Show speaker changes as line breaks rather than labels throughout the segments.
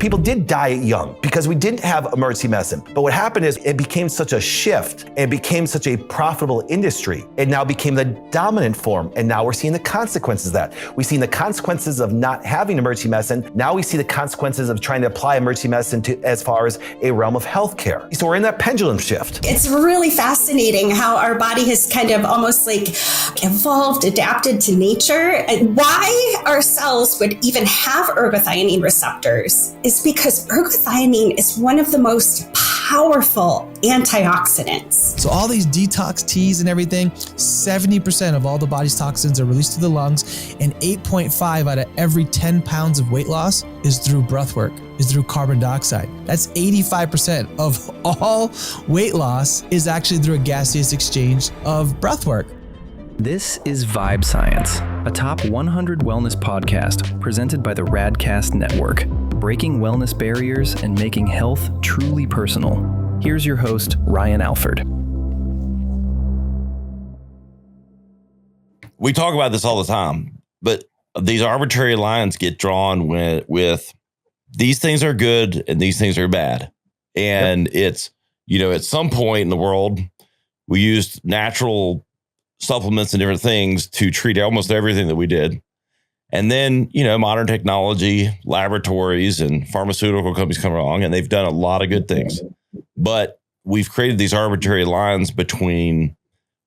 people did die young because we didn't have emergency medicine. But what happened is it became such a shift and became such a profitable industry. It now became the dominant form. And now we're seeing the consequences of that. We've seen the consequences of not having emergency medicine. Now we see the consequences of trying to apply emergency medicine to as far as a realm of healthcare. So we're in that pendulum shift.
It's really fascinating how our body has kind of almost like evolved, adapted to nature. And why our cells would even have ergothioneine receptors is because ergothioneine is one of the most powerful antioxidants.
So all these detox teas and everything, 70% of all the body's toxins are released to the lungs, and 8.5 out of every 10 pounds of weight loss is through breathwork, is through carbon dioxide. That's 85% of all weight loss is actually through a gaseous exchange of breathwork.
This is Vibe Science, a top 100 wellness podcast presented by the Radcast Network, breaking wellness barriers and making health truly personal. Here's your host, Ryan Alford.
We talk about this all the time, but these arbitrary lines get drawn with these things are good and these things are bad. And It's, at some point in the world, we used natural supplements and different things to treat almost everything that we did. And then, modern technology, laboratories and pharmaceutical companies come along and they've done a lot of good things. But we've created these arbitrary lines between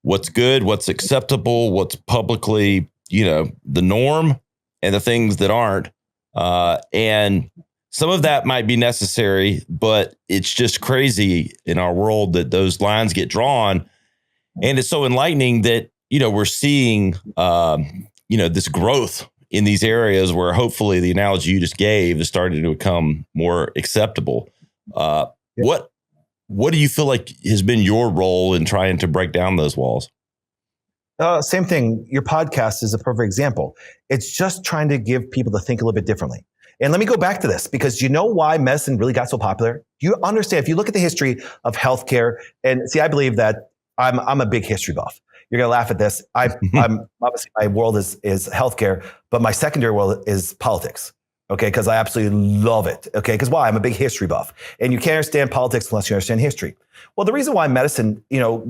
what's good, what's acceptable, what's publicly, the norm, and the things that aren't. And some of that might be necessary, but it's just crazy in our world that those lines get drawn. And it's so enlightening that, we're seeing, this growth in these areas where hopefully the analogy you just gave is starting to become more acceptable. What do you feel like has been your role in trying to break down those walls?
Same thing. Your podcast is a perfect example. It's just trying to give people to think a little bit differently. And let me go back to this because you know why medicine really got so popular? You understand, if you look at the history of healthcare, and see, I believe that I'm a big history buff. You're going to laugh at this. I'm obviously my world is healthcare, but my secondary world is politics. Okay. Cause I absolutely love it. Okay. Because why? I'm a big history buff and you can't understand politics unless you understand history. Well, the reason why medicine,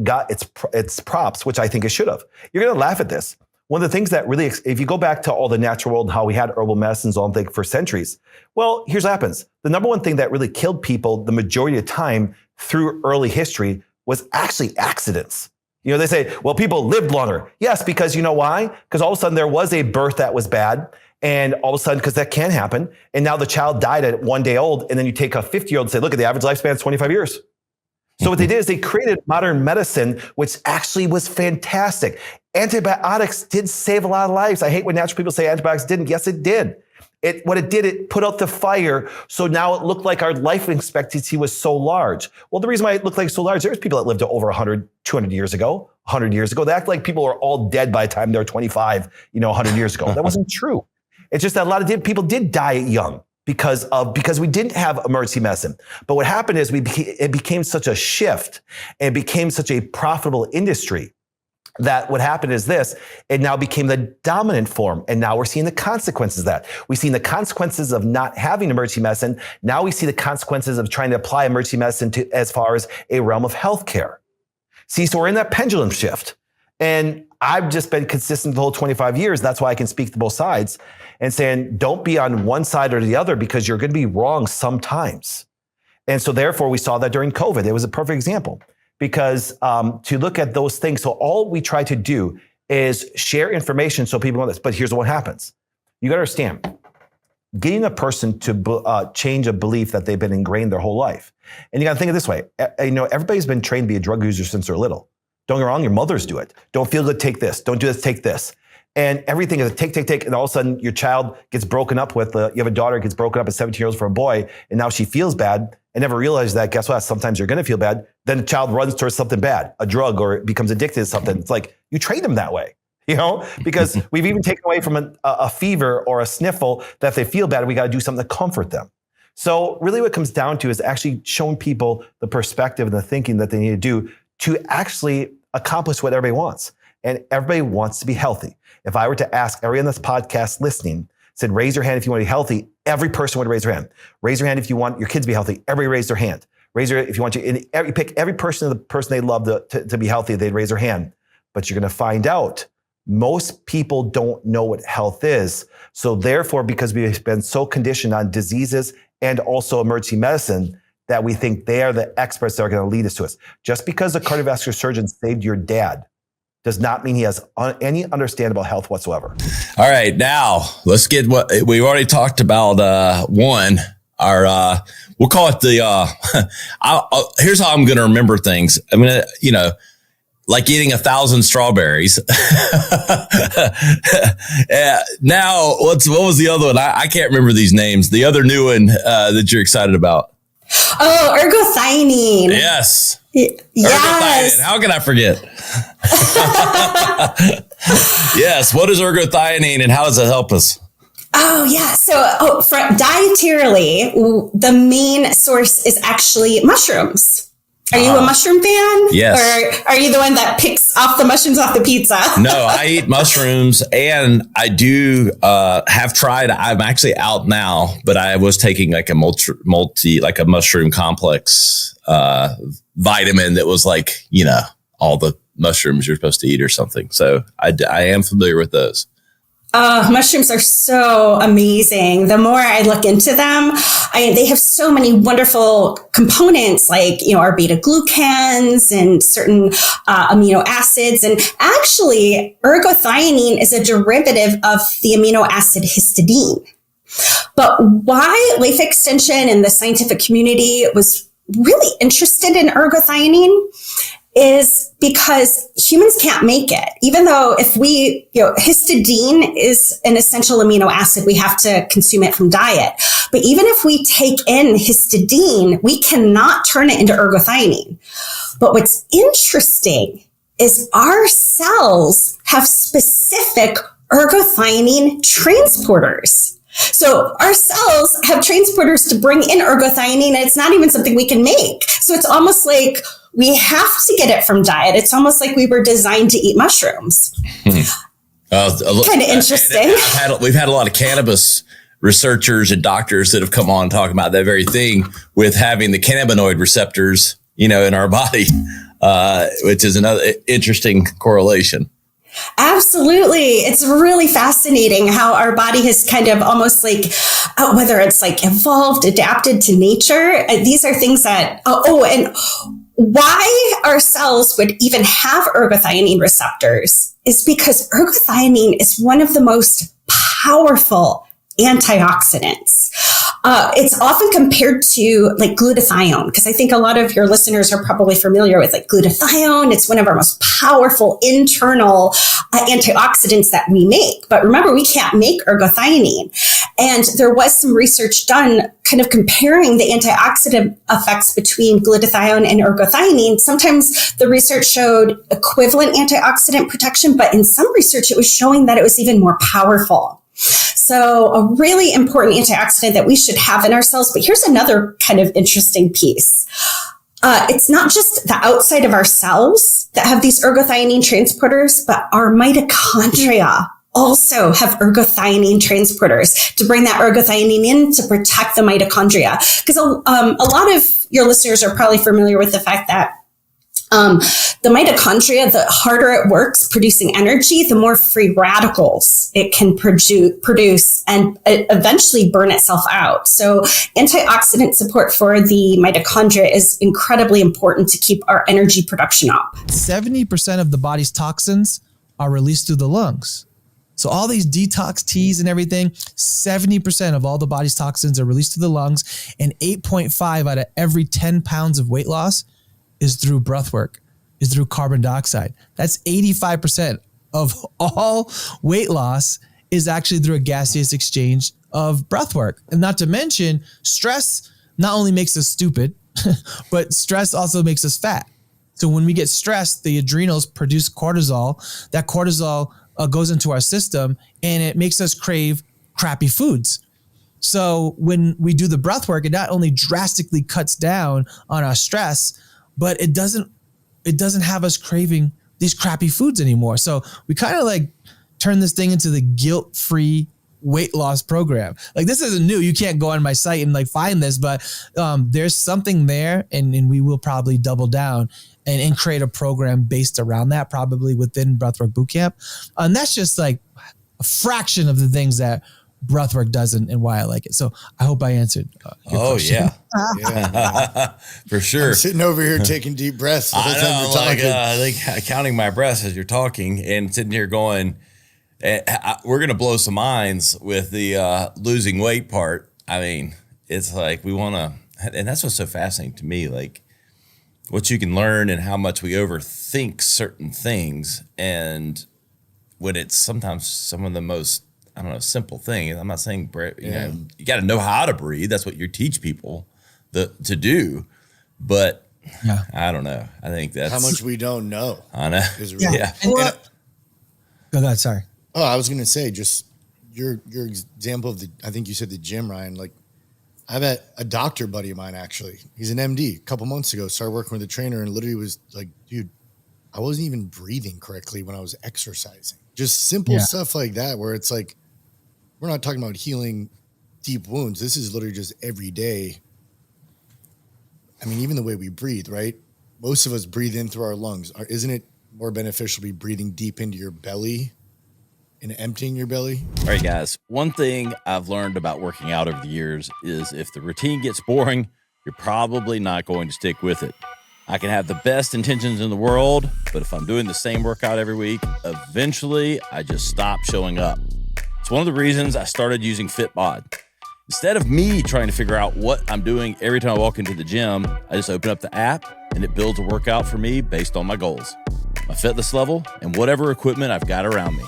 got its props, which I think it should have, you're going to laugh at this. One of the things that really, if you go back to all the natural world and how we had herbal medicines all for centuries, well, here's what happens. The number one thing that really killed people the majority of the time through early history was actually accidents. They say, well, people lived longer. Yes, because you know why? Because all of a sudden there was a birth that was bad. And all of a sudden, because that can happen. And now the child died at 1 day old. And then you take a 50-year-old and say, look, at the average lifespan is 25 years. So what they did is they created modern medicine, which actually was fantastic. Antibiotics did save a lot of lives. I hate when natural people say antibiotics didn't. Yes, it did. It put out the fire. So now it looked like our life expectancy was so large. Well, the reason why it looked like so large, there's people that lived to over 100, 200 years ago, 100 years ago. They act like people were all dead by the time they were 25, 100 years ago. That wasn't true. It's just that a lot of people did die young because we didn't have emergency medicine. But what happened is it became such a shift and became such a profitable industry that what happened is this, it now became the dominant form. And now we're seeing the consequences of that. We've seen the consequences of not having emergency medicine. Now we see the consequences of trying to apply emergency medicine to as far as a realm of healthcare. See, so we're in that pendulum shift. And I've just been consistent the whole 25 years. That's why I can speak to both sides and saying, don't be on one side or the other because you're going to be wrong sometimes. And so therefore we saw that during COVID. It was a perfect example. Because to look at those things, so all we try to do is share information so people know this. But here's what happens. You got to understand, getting a person to change a belief that they've been ingrained their whole life. And you got to think of it this way. Everybody's been trained to be a drug user since they're little. Don't get me wrong, your mothers do it. Don't feel good, take this. Don't do this, take this. And everything is a take. And all of a sudden your child gets broken up with, you have a daughter gets broken up at 17 years old for a boy. And now she feels bad and never realized that, guess what? Sometimes you're going to feel bad. Then the child runs towards something bad, a drug, or becomes addicted to something. It's like you train them that way, because we've even taken away from a fever or a sniffle that if they feel bad, we got to do something to comfort them. So really what it comes down to is actually showing people the perspective and the thinking that they need to do to actually accomplish what everybody wants. And everybody wants to be healthy. If I were to ask everyone on this podcast listening, said, raise your hand if you want to be healthy, every person would raise their hand. Raise your hand if you want your kids to be healthy, everybody raise their hand. If you want to, you pick every person, the person they love to be healthy, they'd raise their hand. But you're going to find out most people don't know what health is. So therefore, because we've been so conditioned on diseases and also emergency medicine, that we think they are the experts that are going to lead us to us. Just because a cardiovascular surgeon saved your dad does not mean he has any understandable health whatsoever.
All right, now let's get what we've already talked about. Our we'll call it the. Here's how I'm going to remember things. I'm going to, like eating 1,000 strawberries. Now, what was the other one? I can't remember these names. The other new one that you're excited about.
Oh, ergothioneine.
Yes.
Yes.
Ergothioneine. How can I forget? Yes. What is ergothioneine and how does it help us?
Oh, yeah. So dietarily, the main source is actually mushrooms. Are you a mushroom fan?
Yes.
Or are you the one that picks off the mushrooms off the pizza?
No, I eat mushrooms and I do have tried. I'm actually out now, but I was taking like a like a mushroom complex vitamin that was like, all the mushrooms you're supposed to eat or something. So I am familiar with those.
Mushrooms are so amazing. The more I look into them, they have so many wonderful components like, our beta glucans and certain amino acids. And actually, ergothioneine is a derivative of the amino acid histidine. But why Life Extension and the scientific community was really interested in ergothioneine is because humans can't make it. Even though if histidine is an essential amino acid, we have to consume it from diet. But even if we take in histidine, we cannot turn it into ergothioneine. But what's interesting is our cells have specific ergothioneine transporters. So our cells have transporters to bring in ergothioneine, and it's not even something we can make. So it's almost like we have to get it from diet. It's almost like we were designed to eat mushrooms. Kind of interesting.
We've had a lot of cannabis researchers and doctors that have come on and talk about that very thing with having the cannabinoid receptors, in our body, which is another interesting correlation.
Absolutely. It's really fascinating how our body has kind of almost like, whether it's like evolved, adapted to nature. These are things that, and why our cells would even have ergothioneine receptors is because ergothioneine is one of the most powerful antioxidants. It's often compared to like glutathione, because I think a lot of your listeners are probably familiar with like glutathione. It's one of our most powerful internal antioxidants that we make. But remember, we can't make ergothioneine. And there was some research done kind of comparing the antioxidant effects between glutathione and ergothioneine. Sometimes the research showed equivalent antioxidant protection, but in some research, it was showing that it was even more powerful. So a really important antioxidant that we should have in our cells. But here's another kind of interesting piece. It's not just the outside of our cells that have these ergothioneine transporters, but our mitochondria also have ergothioneine transporters to bring that ergothioneine in to protect the mitochondria. Because a lot of your listeners are probably familiar with the fact that the mitochondria, the harder it works producing energy, the more free radicals it can produce and eventually burn itself out. So antioxidant support for the mitochondria is incredibly important to keep our energy production up.
70% of the body's toxins are released through the lungs. So all these detox teas and everything, 70% of all the body's toxins are released to the lungs, and 8.5 out of every 10 pounds of weight loss is through breathwork, is through carbon dioxide. That's 85% of all weight loss is actually through a gaseous exchange of breathwork. And not to mention, stress not only makes us stupid, but stress also makes us fat. So when we get stressed, the adrenals produce cortisol. That cortisol goes into our system and it makes us crave crappy foods. So when we do the breath work, it not only drastically cuts down on our stress, but it doesn't have us craving these crappy foods anymore. So we kind of like turn this thing into the guilt-free weight loss program. Like this isn't new. You can't go on my site and like find this, but there's something there, and we will probably double down and create a program based around that, probably within Breathwork Bootcamp. And that's just like a fraction of the things that Breathwork does and why I like it. So I hope I answered your question.
Yeah. For sure.
I'm sitting over here taking deep breaths the whole time you're talking.
Counting my breaths as you're talking and sitting here going, we're going to blow some minds with the losing weight part. I mean, it's like we want to, and that's what's so fascinating to me, like what you can learn and how much we overthink certain things. And when it's sometimes some of the most, I don't know, simple thing. I'm not saying, you know, you got to know how to breathe. That's what you teach people to do. But I don't know. I think that's
how much we don't know.
I know.
Go ahead. Sorry.
Oh, I was going to say, just your example of I think you said the gym, Ryan. Like, I've had a doctor buddy of mine, actually. He's an MD. A couple months ago, started working with a trainer and literally was like, dude, I wasn't even breathing correctly when I was exercising. Just simple stuff like that, where it's like, we're not talking about healing deep wounds. This is literally just every day. I mean, even the way we breathe, right? Most of us breathe in through our lungs. Isn't it more beneficial to be breathing deep into your belly and emptying your belly?
All right, guys. One thing I've learned about working out over the years is if the routine gets boring, you're probably not going to stick with it. I can have the best intentions in the world, but if I'm doing the same workout every week, eventually I just stop showing up. It's one of the reasons I started using Fitbod. Instead of me trying to figure out what I'm doing every time I walk into the gym, I just open up the app and it builds a workout for me based on my goals, my fitness level, and whatever equipment I've got around me.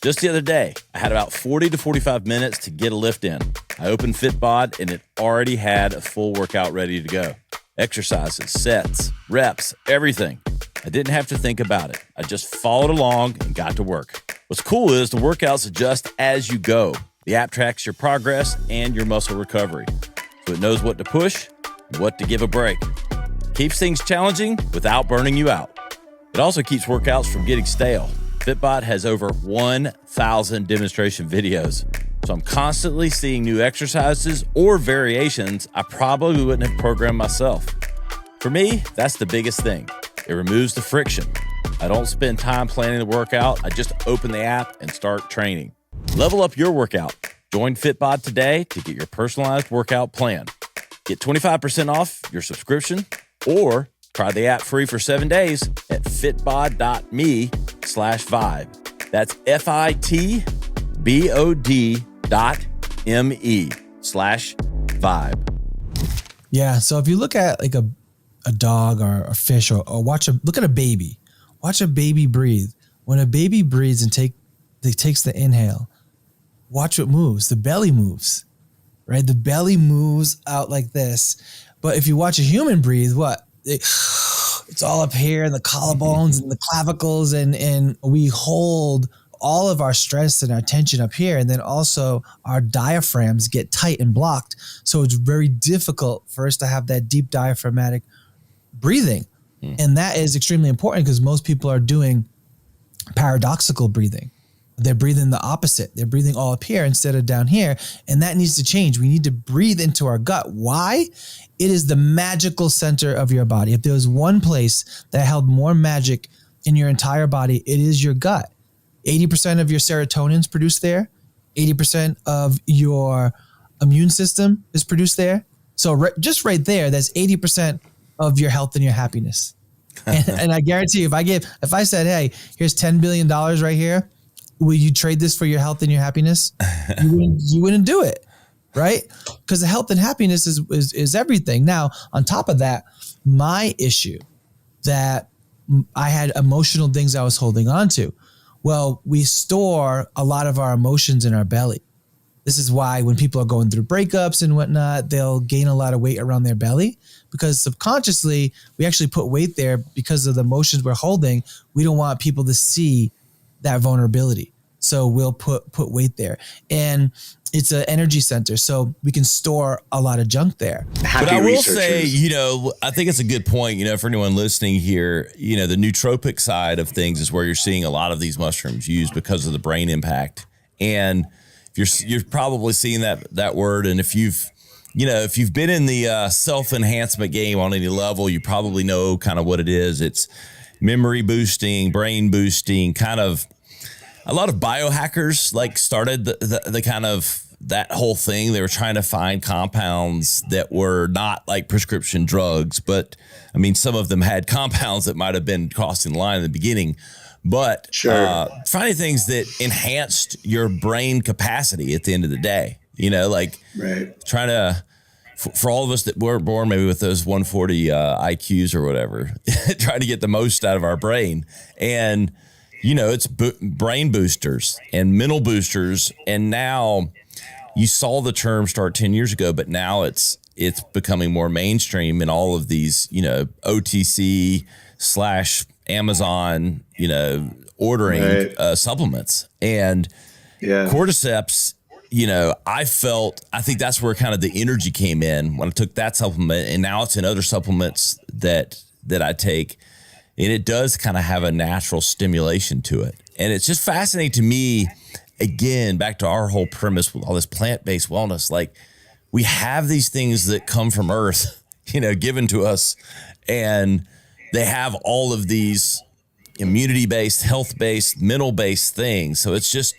Just the other day, I had about 40 to 45 minutes to get a lift in. I opened Fitbod and it already had a full workout ready to go. Exercises, sets, reps, everything. I didn't have to think about it. I just followed along and got to work. What's cool is the workouts adjust as you go. The app tracks your progress and your muscle recovery, so it knows what to push and what to give a break. Keeps things challenging without burning you out. It also keeps workouts from getting stale. Fitbod has over 1,000 demonstration videos, so I'm constantly seeing new exercises or variations I probably wouldn't have programmed myself. For me, that's the biggest thing. It removes the friction. I don't spend time planning the workout. I just open the app and start training. Level up your workout. Join Fitbod today to get your personalized workout plan. Get 25% off your subscription or try the app free for 7 days at fitbod.me/vibe. That's fitbod.me/vibe.
Yeah. So if you look at like a dog or a fish or look at a baby. Watch a baby breathe. When a baby breathes and takes the inhale, watch what moves. The belly moves, right? The belly moves out like this. But if you watch a human breathe, it's all up here in the collarbones and the clavicles, and we hold all of our stress and our tension up here. And then also our diaphragms get tight and blocked. So it's very difficult for us to have that deep diaphragmatic breathing. And that is extremely important because most people are doing paradoxical breathing. They're breathing the opposite. They're breathing all up here instead of down here. And that needs to change. We need to breathe into our gut. Why? It is the magical center of your body. If there was one place that held more magic in your entire body, it is your gut. 80% of your serotonin is produced there. 80% of your immune system is produced there. So just right there, that's 80% of your health and your happiness. And I guarantee you, if I said, hey, here's $10 billion right here, will you trade this for your health and your happiness? You wouldn't do it, right? Because the health and happiness is everything. Now, on top of that, my issue that I had emotional things I was holding on to. Well, we store a lot of our emotions in our belly. This is why when people are going through breakups and whatnot, they'll gain a lot of weight around their belly because subconsciously we actually put weight there because of the emotions we're holding. We don't want people to see that vulnerability. So we'll put weight there. And it's an energy center. So we can store a lot of junk there.
But I will say, I think it's a good point, for anyone listening here, the nootropic side of things is where you're seeing a lot of these mushrooms used because of the brain impact. And you're probably seeing that word. And if you've been in the self-enhancement game on any level, you probably know kind of what it is. It's memory boosting, brain boosting, kind of a lot of biohackers like started the kind of that whole thing. They were trying to find compounds that were not like prescription drugs, but I mean, some of them had compounds that might have been crossing the line in the beginning, but finding things that enhanced your brain capacity at the end of the day, like trying to, for all of us that were born maybe with those 140 IQs or whatever, trying to get the most out of our brain. And, it's brain boosters and mental boosters. And now you saw the term start 10 years ago, but now it's becoming more mainstream in all of these, OTC / Amazon, ordering supplements. And cordyceps, I think that's where kind of the energy came in when I took that supplement, and now it's in other supplements that I take. And it does kind of have a natural stimulation to it. And it's just fascinating to me, again, back to our whole premise with all this plant-based wellness, like we have these things that come from earth, given to us, and they have all of these immunity-based, health-based, mental-based things. So it's just,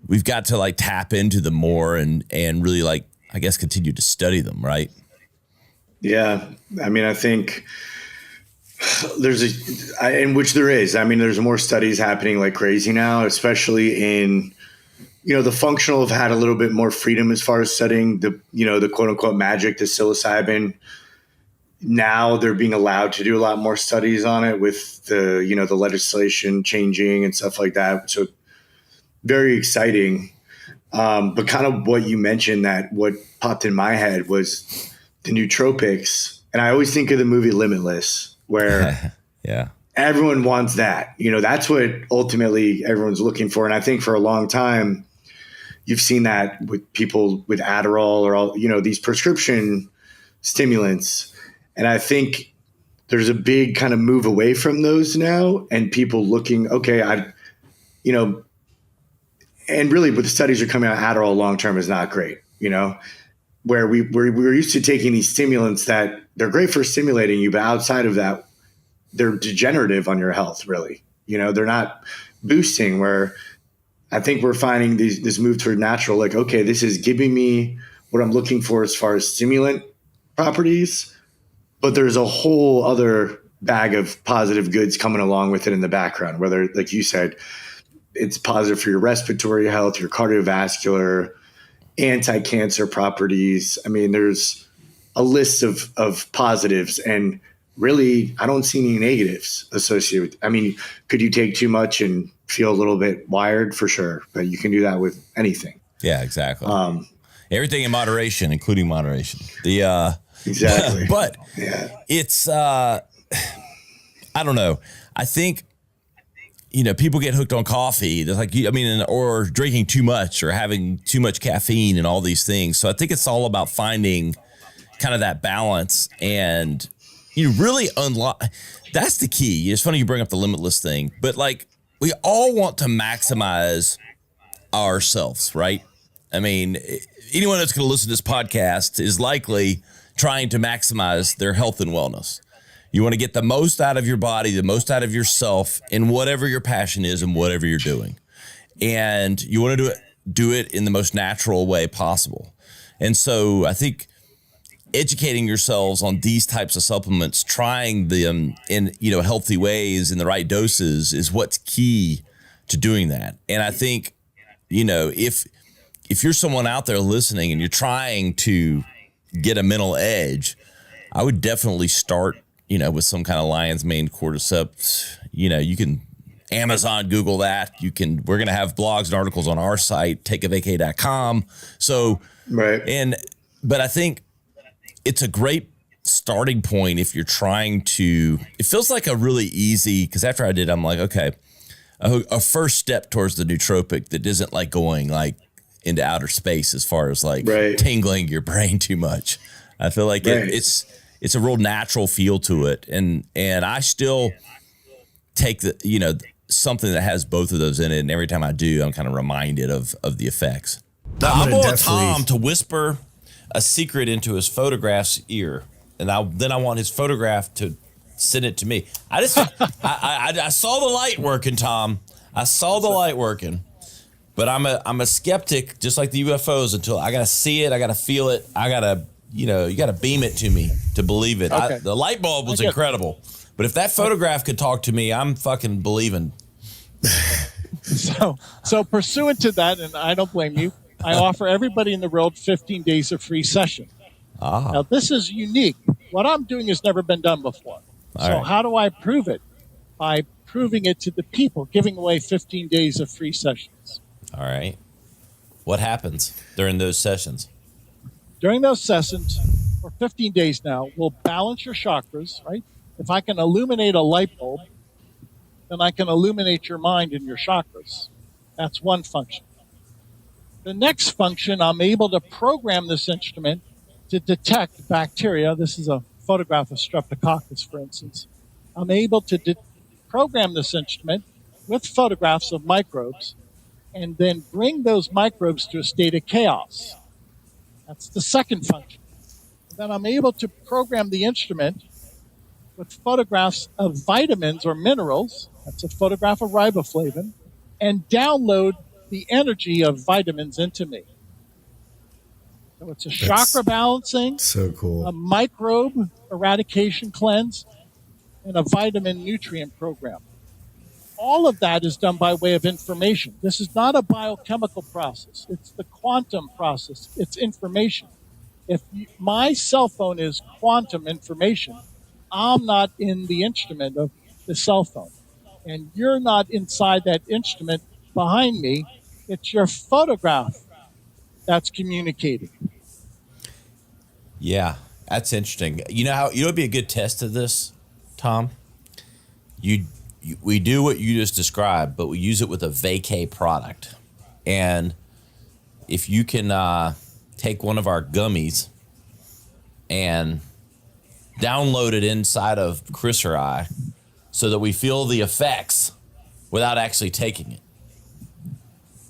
we've got to like tap into them more and really like, I guess, continue to study them. Right.
Yeah. I mean, I think there's there's more studies happening like crazy now, especially in, the functional have had a little bit more freedom as far as studying the quote unquote magic, the psilocybin. Now they're being allowed to do a lot more studies on it with the legislation changing and stuff like that. So very exciting. But kind of what you mentioned, that what popped in my head was the nootropics. And I always think of the movie Limitless, where everyone wants that. That's what ultimately everyone's looking for. And I think for a long time, you've seen that with people with Adderall or all, these prescription stimulants. And I think there's a big kind of move away from those now, and people looking, and really what the studies are coming out, Adderall long-term is not great, where we're used to taking these stimulants that they're great for stimulating you, but outside of that, they're degenerative on your health, really. They're not boosting, where I think we're finding this move toward natural, like, okay, this is giving me what I'm looking for as far as stimulant properties, but there's a whole other bag of positive goods coming along with it in the background, whether, like you said, it's positive for your respiratory health, your cardiovascular, anti-cancer properties. I mean, there's a list of positives, and really, I don't see any negatives associated with. I mean, could you take too much and feel a little bit wired? For sure, but you can do that with anything.
Yeah, exactly. Everything in moderation, including moderation.
Exactly.
But it's, I don't know. I think, people get hooked on coffee. It's like, or drinking too much or having too much caffeine and all these things. So I think it's all about finding kind of that balance and really unlock. That's the key. It's funny you bring up the limitless thing, but like we all want to maximize ourselves, right? I mean, anyone that's going to listen to this podcast is likely trying to maximize their health and wellness. You want to get the most out of your body, the most out of yourself in whatever your passion is and whatever you're doing. And you want to do it in the most natural way possible. And so I think educating yourselves on these types of supplements, trying them in, healthy ways in the right doses is what's key to doing that. And I think, if you're someone out there listening and you're trying to get a mental edge, I would definitely start, with some kind of lion's mane cordyceps. You can Amazon, Google that. We're going to have blogs and articles on our site, takeavacay.com. So, but I think it's a great starting point if you're trying to, it feels like a really easy, because after I did, I'm like, okay, a first step towards the nootropic that isn't like going like into outer space as far as like tingling your brain too much. I feel like it's a real natural feel to it. And I still take something that has both of those in it. And every time I do, I'm kind of reminded of the effects.
I'm
I want
definitely-
Tom to whisper a secret into his photograph's ear. And then I want his photograph to send it to me. I saw the light working, Tom. I saw the light working. But I'm a skeptic, just like the UFOs, until I got to see it. I got to feel it. I got to, you got to beam it to me to believe it.
Okay.
The light bulb was incredible. But if that photograph could talk to me, I'm fucking believing.
So pursuant to that, and I don't blame you, I offer everybody in the world 15 days of free session. Now, this is unique. What I'm doing has never been done before. How do I prove it? By proving it to the people, giving away 15 days of free sessions.
All right. What happens during those sessions?
During those sessions, for 15 days now, we'll balance your chakras, right? If I can illuminate a light bulb, then I can illuminate your mind and your chakras. That's one function. The next function, I'm able to program this instrument to detect bacteria. This is a photograph of Streptococcus, for instance. I'm able to program this instrument with photographs of microbes and then bring those microbes to a state of chaos. That's the second function. And then I'm able to program the instrument with photographs of vitamins or minerals. That's a photograph of riboflavin, and download the energy of vitamins into me. So it's a chakra balancing,
So cool.
a microbe eradication cleanse, and a vitamin nutrient program. All of that is done by way of information. This is not a biochemical process. It's the quantum process. It's information. If my cell phone is quantum information, I'm not in the instrument of the cell phone. And you're not inside that instrument behind me. It's your photograph that's communicating.
Yeah, that's interesting. You know how would be a good test of this, Tom? We do what you just described, but we use it with a vacay product. And if you can take one of our gummies and download it inside of Chris or I so that we feel the effects without actually taking it.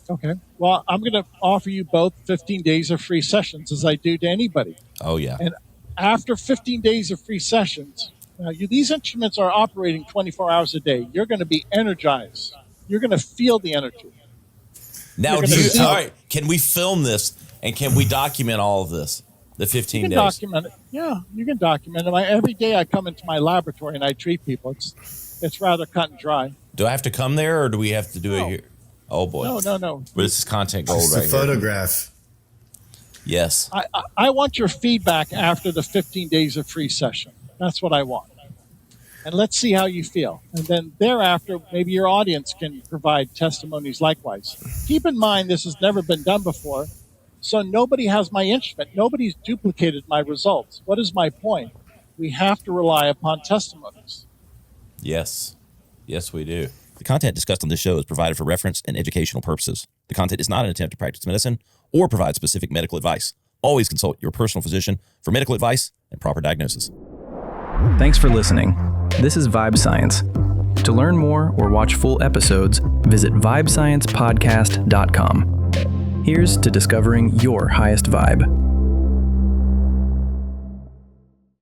Okay. Well, I'm going to offer you both 15 days of free sessions, as I do to anybody.
Oh, yeah.
And after 15 days of free sessions, these instruments are operating 24 hours a day. You're going to be energized. You're going to feel the energy.
Now,
You're gonna see
all
it.
right, can we film this and can we document all of this, the 15
You can
days?
document it. Yeah, you can document it. Every day I come into my laboratory and I treat people. It's rather cut and dry.
Do I have to come there or do we have to do
No.
it here? Oh, boy.
No.
But this is content gold
It's
right
a
here.
photograph.
Yes.
I want your feedback after the 15 days of free session. That's what I want. And let's see how you feel. And then thereafter, maybe your audience can provide testimonies likewise. Keep in mind, this has never been done before. So nobody has my instrument. Nobody's duplicated my results. What is my point? We have to rely upon testimonies.
Yes. Yes, we do. The content discussed on this show is provided for reference and educational purposes. The content is not an attempt to practice medicine or provide specific medical advice. Always consult your personal physician for medical advice and proper diagnosis.
Thanks for listening. This is Vibe Science. To learn more or watch full episodes, visit vibesciencepodcast.com. Here's to discovering your highest vibe.